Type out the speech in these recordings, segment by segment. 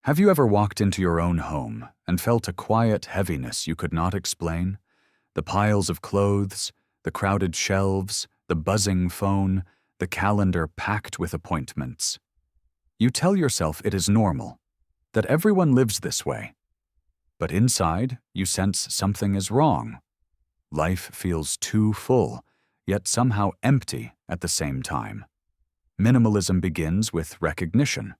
Have you ever walked into your own home and felt a quiet heaviness you could not explain? The piles of clothes, the crowded shelves, the buzzing phone, the calendar packed with appointments. You tell yourself it is normal, that everyone lives this way. But inside, you sense something is wrong. Life feels too full, yet somehow empty at the same time. Minimalism begins with recognition.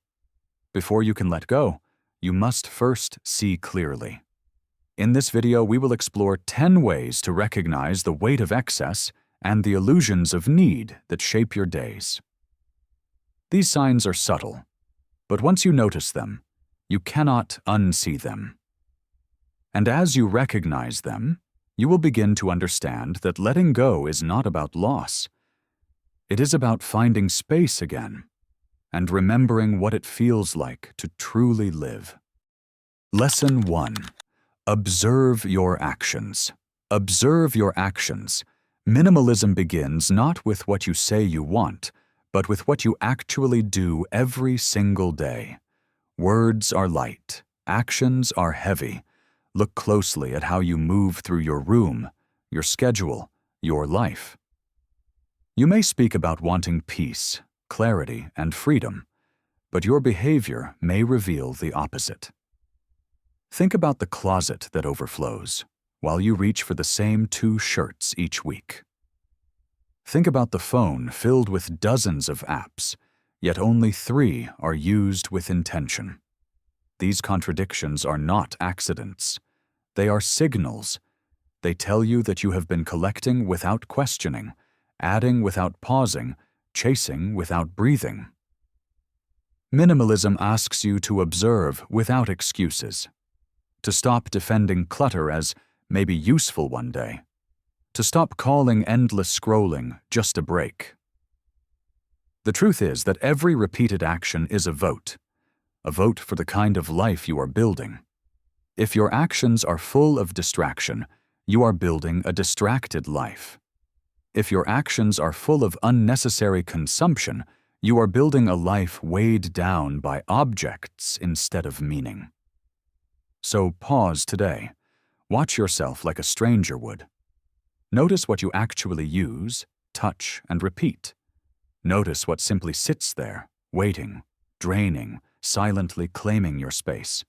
Before you can let go, you must first see clearly. In this video, we will explore 10 ways to recognize the weight of excess and the illusions of need that shape your days. These signs are subtle, but once you notice them, you cannot unsee them. And as you recognize them, you will begin to understand that letting go is not about loss. It is about finding space again and remembering what it feels like to truly live. Lesson 1. Observe your actions. Observe your actions. Minimalism begins not with what you say you want, but with what you actually do every single day. Words are light. Actions are heavy. Look closely at how you move through your room, your schedule, your life. You may speak about wanting peace, clarity, and freedom, but your behavior may reveal the opposite. Think about the closet that overflows while you reach for the same 2 shirts each week. Think about the phone filled with dozens of apps, yet only 3 are used with intention. These contradictions are not accidents. They are signals. They tell you that you have been collecting without questioning, adding without pausing, chasing without breathing. Minimalism asks you to observe without excuses, to stop defending clutter as maybe useful one day, to stop calling endless scrolling just a break. The truth is that every repeated action is a vote for the kind of life you are building. If your actions are full of distraction, you are building a distracted life. If your actions are full of unnecessary consumption, you are building a life weighed down by objects instead of meaning. So pause today. Watch yourself like a stranger would. Notice what you actually use, touch, and repeat. Notice what simply sits there, waiting, draining, silently claiming your space.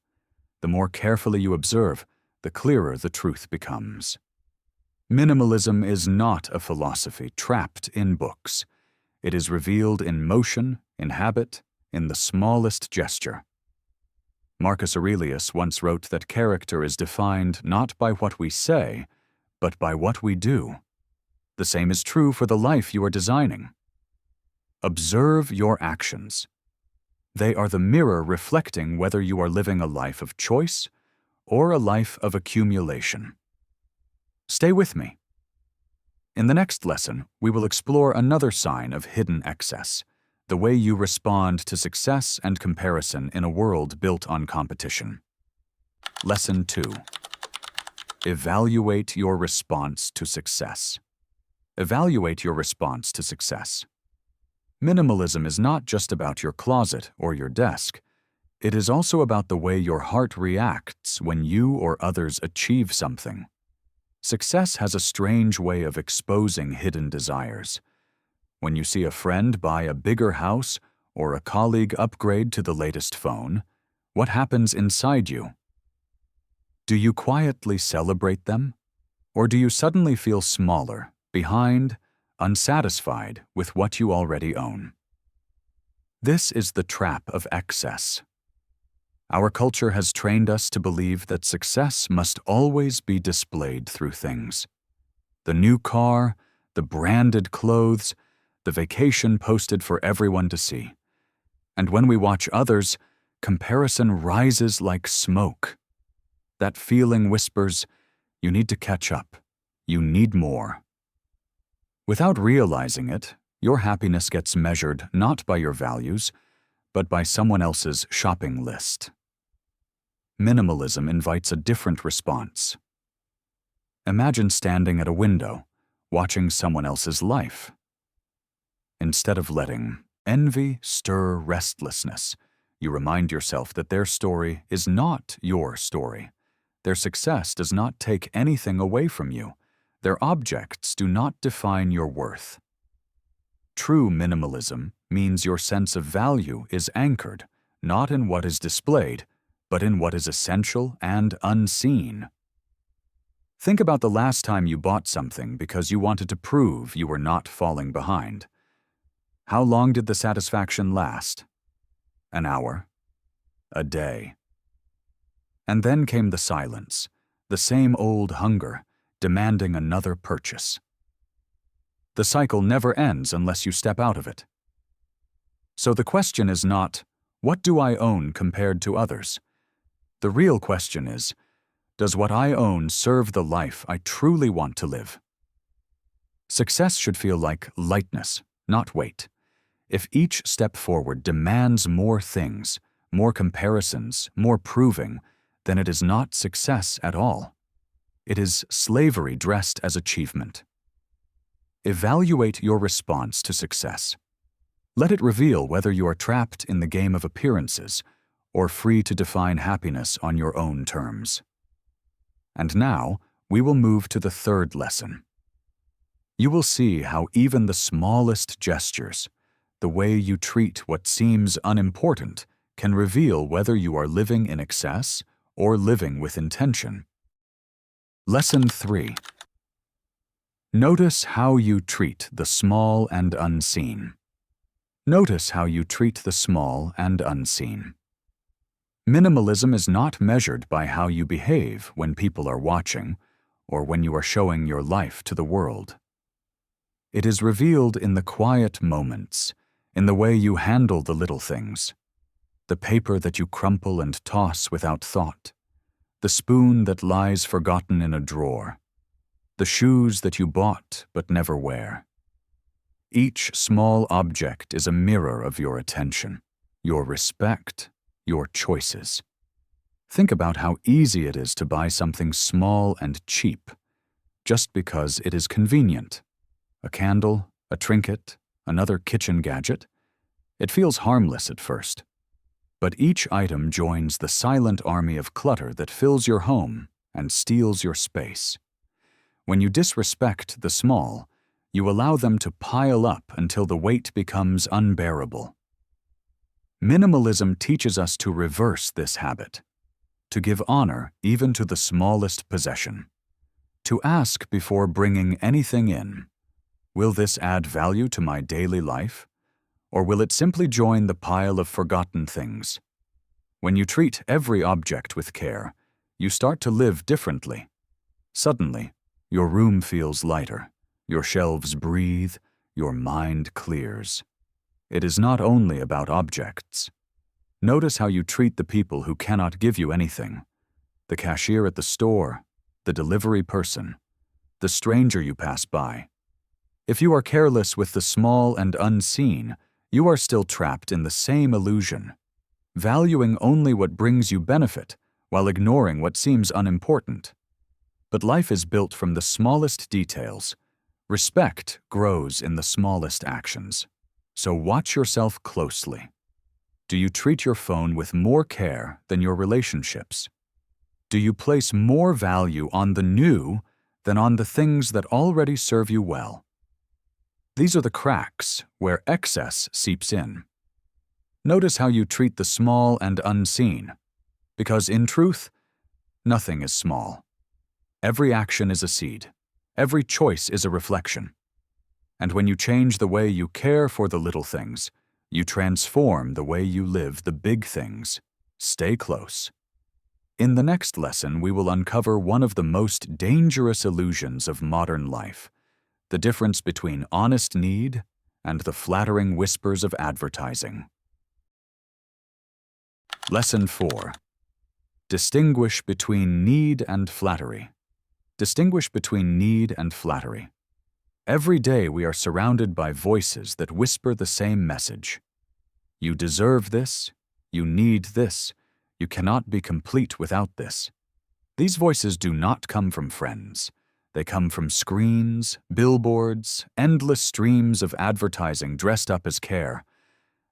The more carefully you observe, the clearer the truth becomes. Minimalism is not a philosophy trapped in books. It is revealed in motion, in habit, in the smallest gesture. Marcus Aurelius once wrote that character is defined not by what we say, but by what we do. The same is true for the life you are designing. Observe your actions. They are the mirror reflecting whether you are living a life of choice or a life of accumulation. Stay with me. In the next lesson, we will explore another sign of hidden excess, the way you respond to success and comparison in a world built on competition. Lesson 2. Evaluate your response to success. Evaluate your response to success. Minimalism is not just about your closet or your desk. It is also about the way your heart reacts when you or others achieve something. Success has a strange way of exposing hidden desires. When you see a friend buy a bigger house or a colleague upgrade to the latest phone, what happens inside you? Do you quietly celebrate them? Or do you suddenly feel smaller, behind, unsatisfied with what you already own? This is the trap of excess. Our culture has trained us to believe that success must always be displayed through things. The new car, the branded clothes, the vacation posted for everyone to see. And when we watch others, comparison rises like smoke. That feeling whispers, you need to catch up. You need more. Without realizing it, your happiness gets measured not by your values, but by someone else's shopping list. Minimalism invites a different response. Imagine standing at a window, watching someone else's life. Instead of letting envy stir restlessness, You remind yourself that their story is not your story. Their success does not take anything away from you. Their objects do not define your worth. True minimalism means your sense of value is anchored not in what is displayed, but in what is essential and unseen. Think about the last time you bought something because you wanted to prove you were not falling behind. How long did the satisfaction last? An hour? A day? And then came the silence, the same old hunger, demanding another purchase. The cycle never ends unless you step out of it. So the question is not, what do I own compared to others? The real question is, does what I own serve the life I truly want to live? Success should feel like lightness, not weight. If each step forward demands more things, more comparisons, more proving, then it is not success at all. It is slavery dressed as achievement. Evaluate your response to success. Let it reveal whether you are trapped in the game of appearances or free to define happiness on your own terms. And now, we will move to the third lesson. You will see how even the smallest gestures, the way you treat what seems unimportant, can reveal whether you are living in excess or living with intention. Lesson 3. Notice how you treat the small and unseen. Notice how you treat the small and unseen. Minimalism is not measured by how you behave when people are watching or when you are showing your life to the world. It is revealed in the quiet moments, in the way you handle the little things, the paper that you crumple and toss without thought, the spoon that lies forgotten in a drawer, the shoes that you bought but never wear. Each small object is a mirror of your attention, your respect, your choices. Think about how easy it is to buy something small and cheap, just because it is convenient. A candle, a trinket, another kitchen gadget. It feels harmless at first. But each item joins the silent army of clutter that fills your home and steals your space. When you disrespect the small, you allow them to pile up until the weight becomes unbearable. Minimalism teaches us to reverse this habit, to give honor even to the smallest possession, to ask before bringing anything in, will this add value to my daily life, or will it simply join the pile of forgotten things? When you treat every object with care, you start to live differently. Suddenly, your room feels lighter. Your shelves breathe, your mind clears. It is not only about objects. Notice how you treat the people who cannot give you anything. The cashier at the store, the delivery person, the stranger you pass by. If you are careless with the small and unseen, you are still trapped in the same illusion, valuing only what brings you benefit while ignoring what seems unimportant. But life is built from the smallest details. Respect grows in the smallest actions. So watch yourself closely. Do you treat your phone with more care than your relationships? Do you place more value on the new than on the things that already serve you well? These are the cracks where excess seeps in. Notice how you treat the small and unseen, because in truth, nothing is small. Every action is a seed. Every choice is a reflection. And when you change the way you care for the little things, you transform the way you live the big things. Stay close. In the next lesson, we will uncover one of the most dangerous illusions of modern life, the difference between honest need and the flattering whispers of advertising. Lesson 4. Distinguish between need and flattery. Distinguish between need and flattery. Every day we are surrounded by voices that whisper the same message. You deserve this. You need this. You cannot be complete without this. These voices do not come from friends. They come from screens, billboards, endless streams of advertising dressed up as care.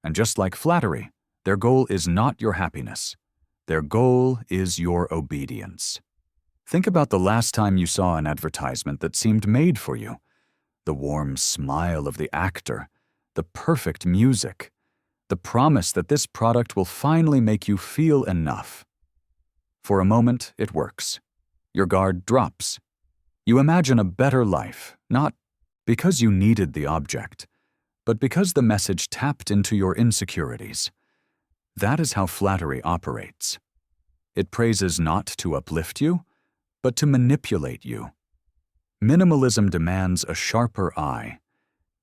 And just like flattery, Their goal is not your happiness. Their goal is your obedience. Think about the last time you saw an advertisement that seemed made for you. The warm smile of the actor, the perfect music, the promise that this product will finally make you feel enough. For a moment, it works. Your guard drops. You imagine a better life, not because you needed the object, but because the message tapped into your insecurities. That is how flattery operates. It praises not to uplift you, but to manipulate you. Minimalism demands a sharper eye.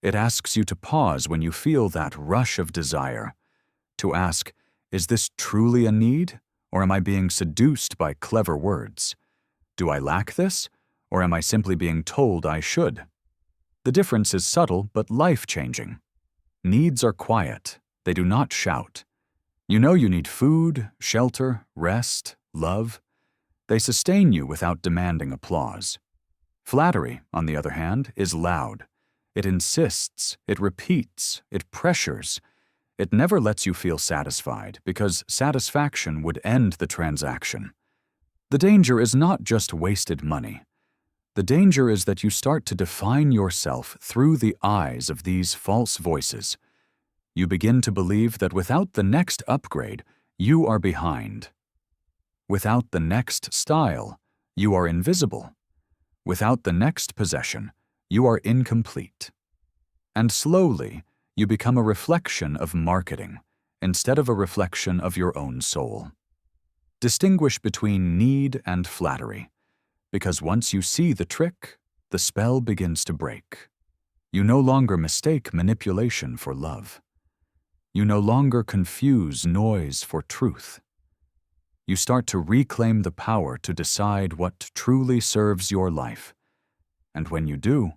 It asks you to pause when you feel that rush of desire, to ask, is this truly a need, or am I being seduced by clever words? Do I lack this, or am I simply being told I should? The difference is subtle but life-changing. Needs are quiet. They do not shout. You know you need food, shelter, rest, love. They sustain you without demanding applause. Flattery, on the other hand, is loud. It insists, it repeats, it pressures. It never lets you feel satisfied because satisfaction would end the transaction. The danger is not just wasted money. The danger is that you start to define yourself through the eyes of these false voices. You begin to believe that without the next upgrade, you are behind. Without the next style, you are invisible. Without the next possession, you are incomplete. And slowly, you become a reflection of marketing instead of a reflection of your own soul. Distinguish between need and flattery, because once you see the trick, the spell begins to break. You no longer mistake manipulation for love. You no longer confuse noise for truth. You start to reclaim the power to decide what truly serves your life. And when you do,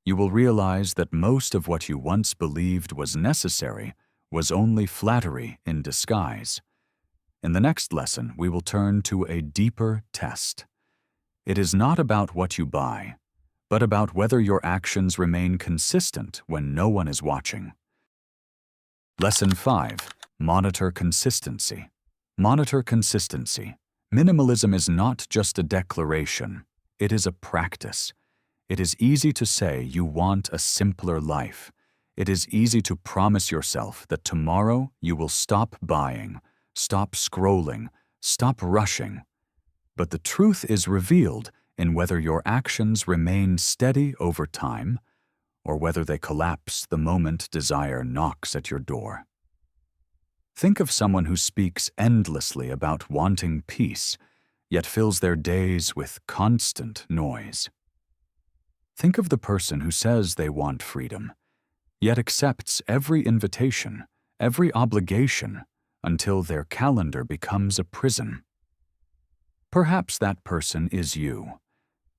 you will realize that most of what you once believed was necessary was only flattery in disguise. In the next lesson, we will turn to a deeper test. It is not about what you buy, but about whether your actions remain consistent when no one is watching. Lesson 5. Monitor consistency. Monitor consistency. Minimalism is not just a declaration. It is a practice. It is easy to say you want a simpler life. It is easy to promise yourself that tomorrow you will stop buying, stop scrolling, stop rushing. But the truth is revealed in whether your actions remain steady over time or whether they collapse the moment desire knocks at your door. Think of someone who speaks endlessly about wanting peace, yet fills their days with constant noise. Think of the person who says they want freedom, yet accepts every invitation, every obligation, until their calendar becomes a prison. Perhaps that person is you.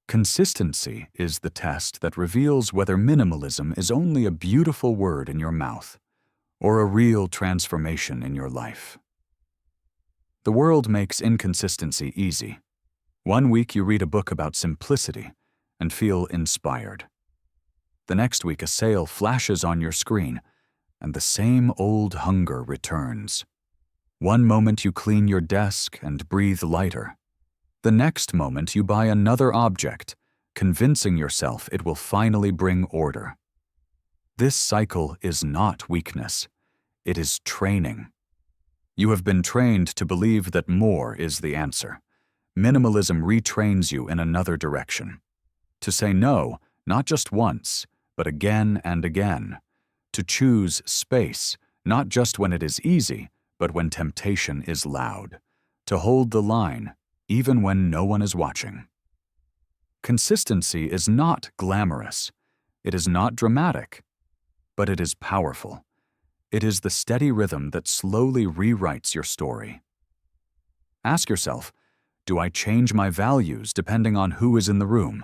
Consistency is the test that reveals whether minimalism is only a beautiful word in your mouth or a real transformation in your life. The world makes inconsistency easy. One week you read a book about simplicity and feel inspired. The next week a sale flashes on your screen and the same old hunger returns. One moment you clean your desk and breathe lighter. The next moment you buy another object, convincing yourself it will finally bring order. This cycle is not weakness. It is training. You have been trained to believe that more is the answer. Minimalism retrains you in another direction. To say no, not just once, but again and again. To choose space, not just when it is easy, but when temptation is loud. To hold the line, even when no one is watching. Consistency is not glamorous. It is not dramatic, but it is powerful. It is the steady rhythm that slowly rewrites your story. Ask yourself, do I change my values depending on who is in the room?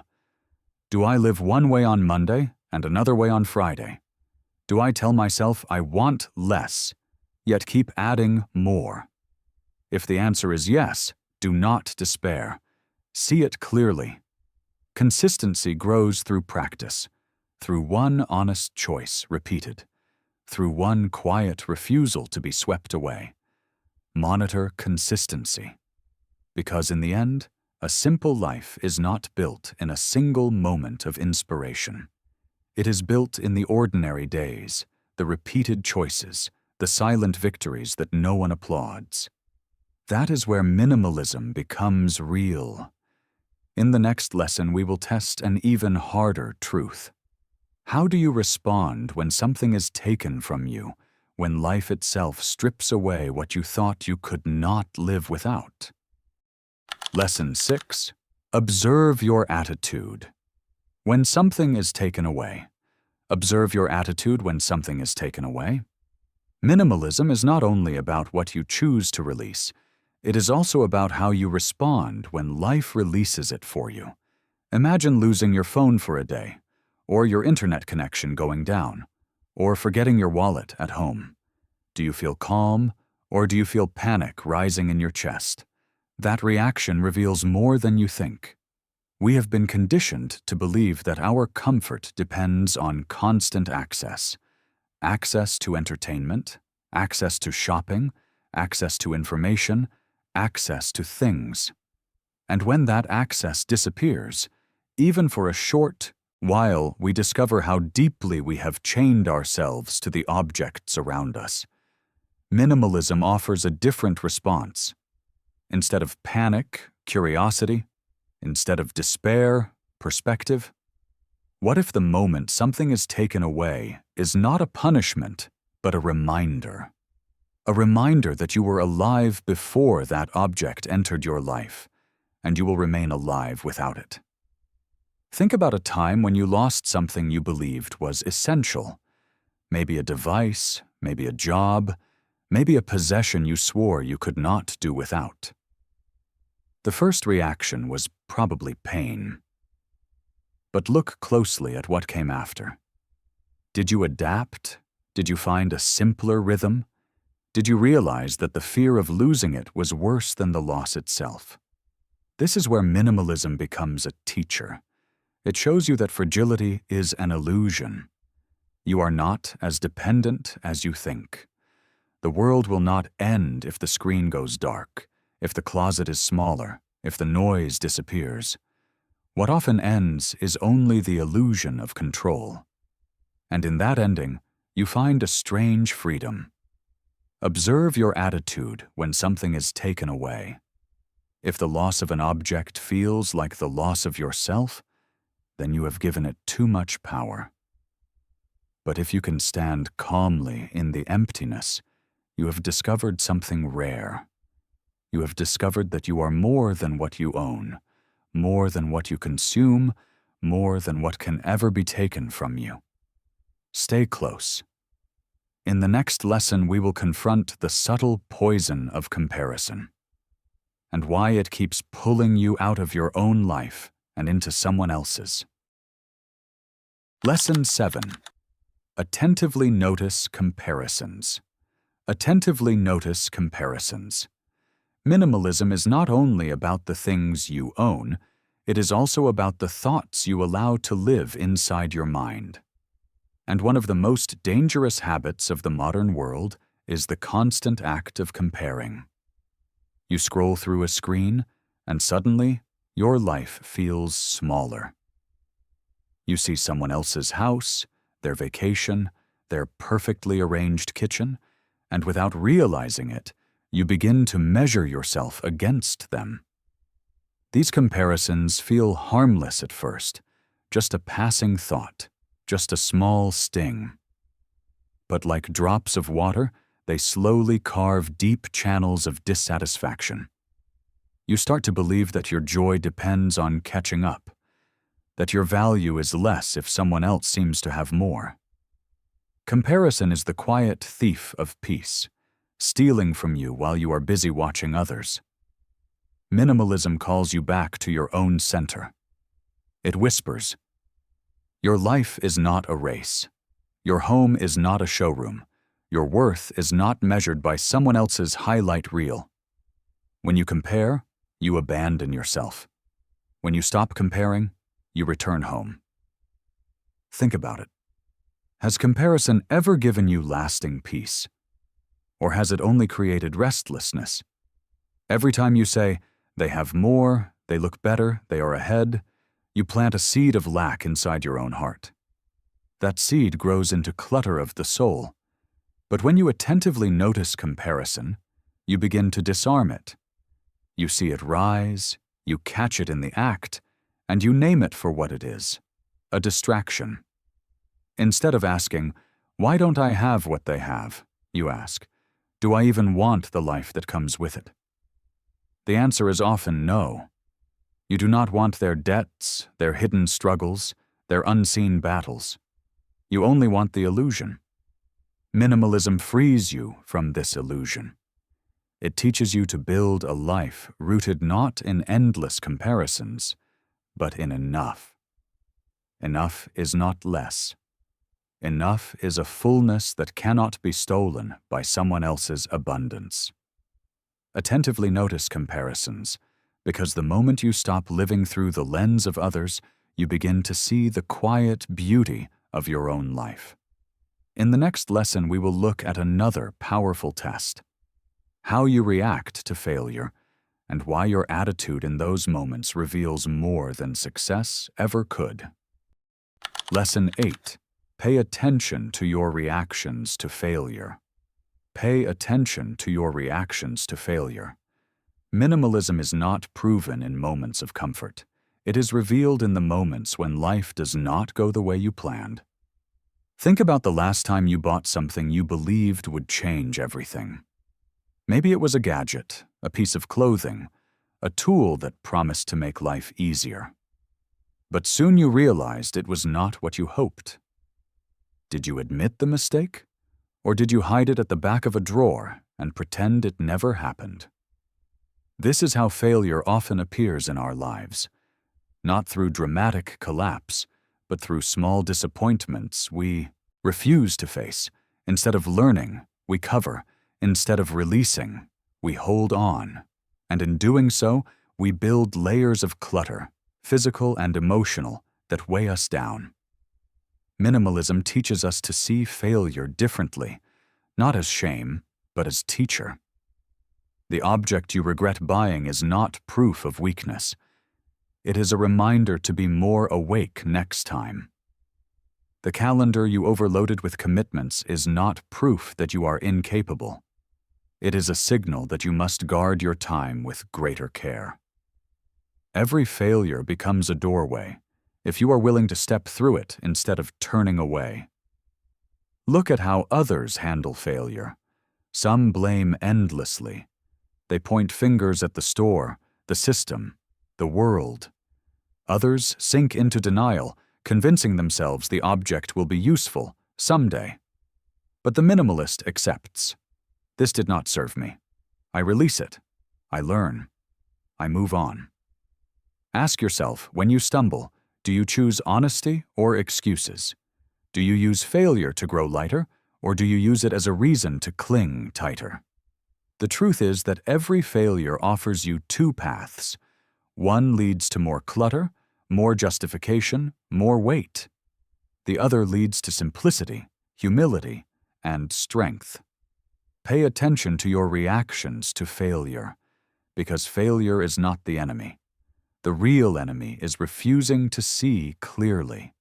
Do I live one way on Monday and another way on Friday? Do I tell myself I want less, yet keep adding more? If the answer is yes, do not despair. See it clearly. Consistency grows through practice, through one honest choice repeated. through one quiet refusal to be swept away. Monitor consistency. Because in the end, a simple life is not built in a single moment of inspiration. It is built in the ordinary days, the repeated choices, the silent victories that no one applauds. That is where minimalism becomes real. In the next lesson, we will test an even harder truth. How do you respond when something is taken from you, when life itself strips away what you thought you could not live without? Lesson 6. Observe your attitude. When something is taken away. Observe your attitude when something is taken away. Minimalism is not only about what you choose to release, it is also about how you respond when life releases it for you. Imagine losing your phone for a day, or your internet connection going down, or forgetting your wallet at home. Do you feel calm, or do you feel panic rising in your chest? That reaction reveals more than you think. We have been conditioned to believe that our comfort depends on constant access. Access to entertainment, access to shopping, access to information, access to things. And when that access disappears, even for a short while, we discover how deeply we have chained ourselves to the objects around us. Minimalism offers a different response. Instead of panic, curiosity. Instead of despair, perspective. What if the moment something is taken away is not a punishment, but a reminder? A reminder that you were alive before that object entered your life, and you will remain alive without it. Think about a time when you lost something you believed was essential. Maybe a device, maybe a job, maybe a possession you swore you could not do without. The first reaction was probably pain. But look closely at what came after. Did you adapt? Did you find a simpler rhythm? Did you realize that the fear of losing it was worse than the loss itself? This is where minimalism becomes a teacher. It shows you that fragility is an illusion. You are not as dependent as you think. The world will not end if the screen goes dark, if the closet is smaller, if the noise disappears. What often ends is only the illusion of control. And in that ending, you find a strange freedom. Observe your attitude when something is taken away. If the loss of an object feels like the loss of yourself, then you have given it too much power. But if you can stand calmly in the emptiness, you have discovered something rare. You have discovered that you are more than what you own, more than what you consume, more than what can ever be taken from you. Stay close. In the next lesson, we will confront the subtle poison of comparison and why it keeps pulling you out of your own life and into someone else's. Lesson 7. Attentively notice comparisons. Attentively notice comparisons. Minimalism is not only about the things you own, it is also about the thoughts you allow to live inside your mind. And one of the most dangerous habits of the modern world is the constant act of comparing. You scroll through a screen, and suddenly, your life feels smaller. You see someone else's house, their vacation, their perfectly arranged kitchen, and without realizing it, you begin to measure yourself against them. These comparisons feel harmless at first, just a passing thought, just a small sting. But like drops of water, they slowly carve deep channels of dissatisfaction. You start to believe that your joy depends on catching up, that your value is less if someone else seems to have more. Comparison is the quiet thief of peace, stealing from you while you are busy watching others. Minimalism calls you back to your own center. It whispers, "Your life is not a race. Your home is not a showroom. Your worth is not measured by someone else's highlight reel." When you compare, you abandon yourself. When you stop comparing, you return home. Think about it. Has comparison ever given you lasting peace? Or has it only created restlessness? Every time you say, "They have more, they look better, they are ahead," you plant a seed of lack inside your own heart. That seed grows into clutter of the soul. But when you attentively notice comparison, you begin to disarm it. You see it rise, you catch it in the act, and you name it for what it is: a distraction. Instead of asking, "Why don't I have what they have?" you ask, "Do I even want the life that comes with it?" The answer is often no. You do not want their debts, their hidden struggles, their unseen battles. You only want the illusion. Minimalism frees you from this illusion. It teaches you to build a life rooted not in endless comparisons, but in enough. Enough is not less. Enough is a fullness that cannot be stolen by someone else's abundance. Attentively notice comparisons, because the moment you stop living through the lens of others, you begin to see the quiet beauty of your own life. In the next lesson, we will look at another powerful test: how you react to failure, and why your attitude in those moments reveals more than success ever could. Lesson 8. Pay attention to your reactions to failure. Pay attention to your reactions to failure. Minimalism is not proven in moments of comfort. It is revealed in the moments when life does not go the way you planned. Think about the last time you bought something you believed would change everything. Maybe it was a gadget, a piece of clothing, a tool that promised to make life easier. But soon you realized it was not what you hoped. Did you admit the mistake? Or did you hide it at the back of a drawer and pretend it never happened? This is how failure often appears in our lives. Not through dramatic collapse, but through small disappointments we refuse to face. Instead of learning, we cover. Instead of releasing, we hold on. And in doing so, we build layers of clutter, physical and emotional, that weigh us down. Minimalism teaches us to see failure differently, not as shame, but as teacher. The object you regret buying is not proof of weakness. It is a reminder to be more awake next time. The calendar you overloaded with commitments is not proof that you are incapable. It is a signal that you must guard your time with greater care. Every failure becomes a doorway, if you are willing to step through it instead of turning away. Look at how others handle failure. Some blame endlessly. They point fingers at the store, the system, the world. Others sink into denial, convincing themselves the object will be useful someday. But the minimalist accepts. This did not serve me. I release it. I learn. I move on. Ask yourself, when you stumble, do you choose honesty or excuses? Do you use failure to grow lighter, or do you use it as a reason to cling tighter? The truth is that every failure offers you two paths. One leads to more clutter, more justification, more weight. The other leads to simplicity, humility, and strength. Pay attention to your reactions to failure, because failure is not the enemy. The real enemy is refusing to see clearly.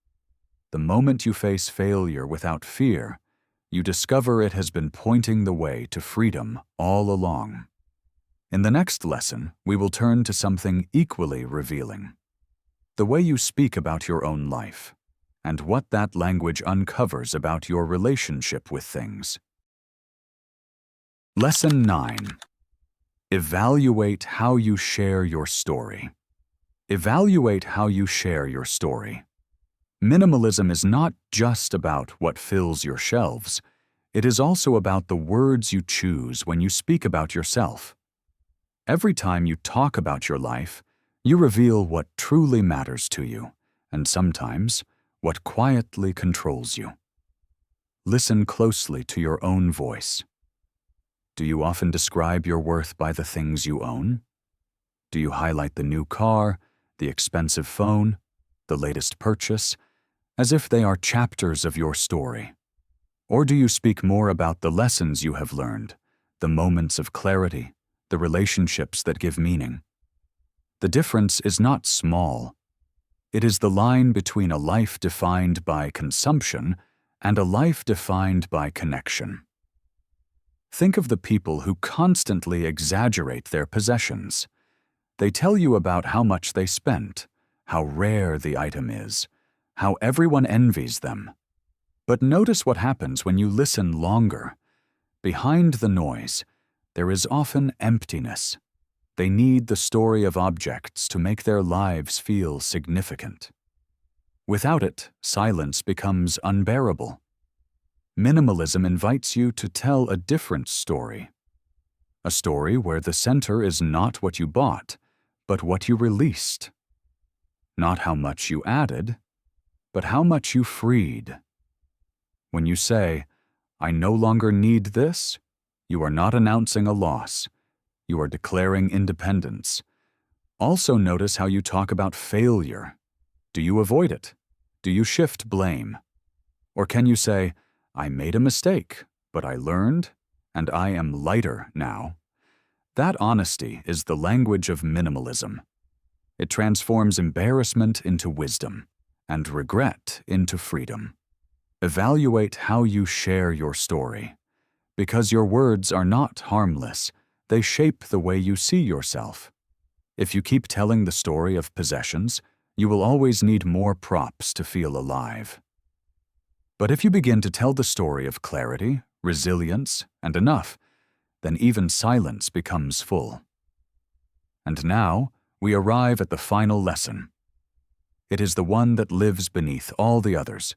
The moment you face failure without fear, you discover it has been pointing the way to freedom all along. In the next lesson, we will turn to something equally revealing: the way you speak about your own life, and what that language uncovers about your relationship with things. Lesson 9. Evaluate how you share your story. Evaluate how you share your story. Minimalism is not just about what fills your shelves. It is also about the words you choose when you speak about yourself. Every time you talk about your life, you reveal what truly matters to you, and sometimes what quietly controls you. Listen closely to your own voice. Do you often describe your worth by the things you own? Do you highlight the new car, the expensive phone, the latest purchase, as if they are chapters of your story? Or do you speak more about the lessons you have learned, the moments of clarity, the relationships that give meaning? The difference is not small. It is the line between a life defined by consumption and a life defined by connection. Think of the people who constantly exaggerate their possessions. They tell you about how much they spent, how rare the item is, how everyone envies them. But notice what happens when you listen longer. Behind the noise, there is often emptiness. They need the story of objects to make their lives feel significant. Without it, silence becomes unbearable. Minimalism invites you to tell a different story. A story where the center is not what you bought, but what you released. Not how much you added, but how much you freed. When you say, "I no longer need this," you are not announcing a loss. You are declaring independence. Also notice how you talk about failure. Do you avoid it? Do you shift blame? Or can you say, "I made a mistake, but I learned, and I am lighter now"? That honesty is the language of minimalism. It transforms embarrassment into wisdom, and regret into freedom. Evaluate how you share your story. Because your words are not harmless, they shape the way you see yourself. If you keep telling the story of possessions, you will always need more props to feel alive. But if you begin to tell the story of clarity, resilience, and enough, then even silence becomes full. And now, we arrive at the final lesson. It is the one that lives beneath all the others.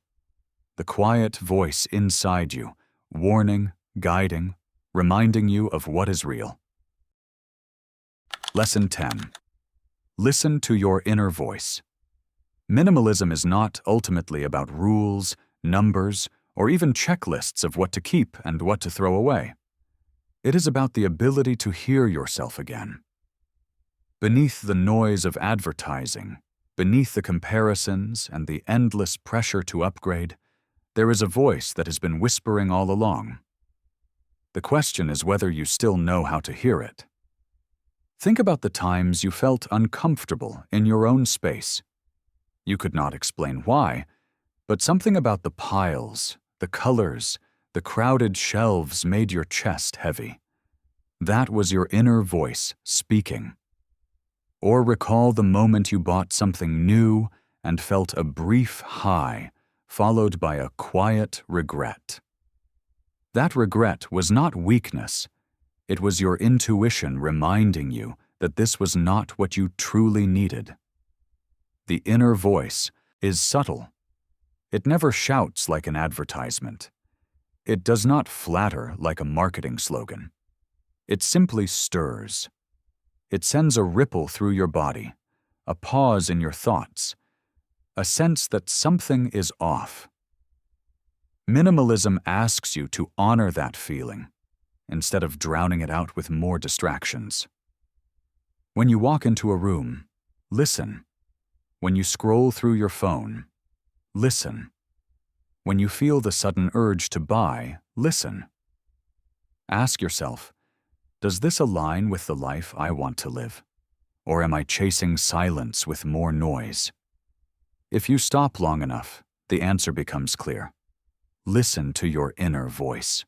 The quiet voice inside you, warning, guiding, reminding you of what is real. Lesson 10. Listen to your inner voice. Minimalism is not ultimately about rules, numbers, or even checklists of what to keep and what to throw away. It is about the ability to hear yourself again. Beneath the noise of advertising, beneath the comparisons and the endless pressure to upgrade, there is a voice that has been whispering all along. The question is whether you still know how to hear it. Think about the times you felt uncomfortable in your own space. You could not explain why, but something about the piles, the colors, the crowded shelves made your chest heavy. That was your inner voice speaking. Or recall the moment you bought something new and felt a brief high, followed by a quiet regret. That regret was not weakness. It was your intuition reminding you that this was not what you truly needed. The inner voice is subtle. It never shouts like an advertisement. It does not flatter like a marketing slogan. It simply stirs. It sends a ripple through your body, a pause in your thoughts, a sense that something is off. Minimalism asks you to honor that feeling, instead of drowning it out with more distractions. When you walk into a room, listen. When you scroll through your phone, listen. When you feel the sudden urge to buy, listen. Ask yourself, does this align with the life I want to live? Or am I chasing silence with more noise? If you stop long enough, the answer becomes clear. Listen to your inner voice.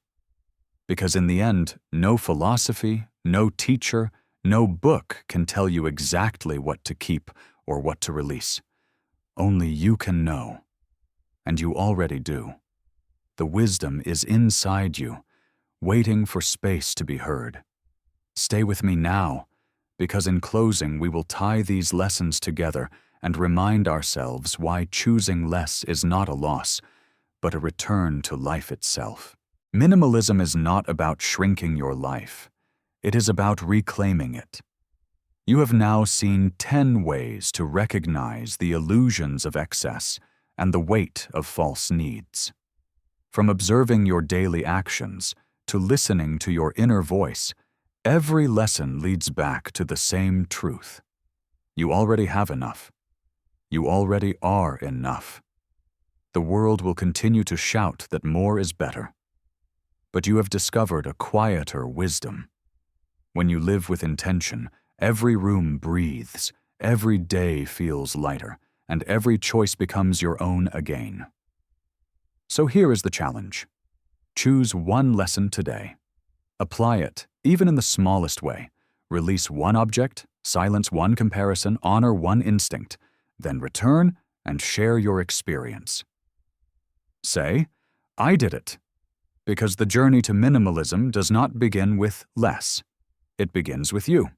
Because in the end, no philosophy, no teacher, no book can tell you exactly what to keep or what to release. Only you can know. And you already do. The wisdom is inside you, waiting for space to be heard. Stay with me now, because in closing we will tie these lessons together and remind ourselves why choosing less is not a loss, but a return to life itself. Minimalism is not about shrinking your life. It is about reclaiming it. You have now seen 10 ways to recognize the illusions of excess and the weight of false needs. From observing your daily actions to listening to your inner voice, every lesson leads back to the same truth. You already have enough. You already are enough. the world will continue to shout that more is better. But you have discovered a quieter wisdom. When you live with intention, every room breathes, every day feels lighter, and every choice becomes your own again. So here is the challenge. Choose one lesson today. Apply it, even in the smallest way. Release one object, silence one comparison, honor one instinct, then return and share your experience. Say, I did it. Because the journey to minimalism does not begin with less. It begins with you.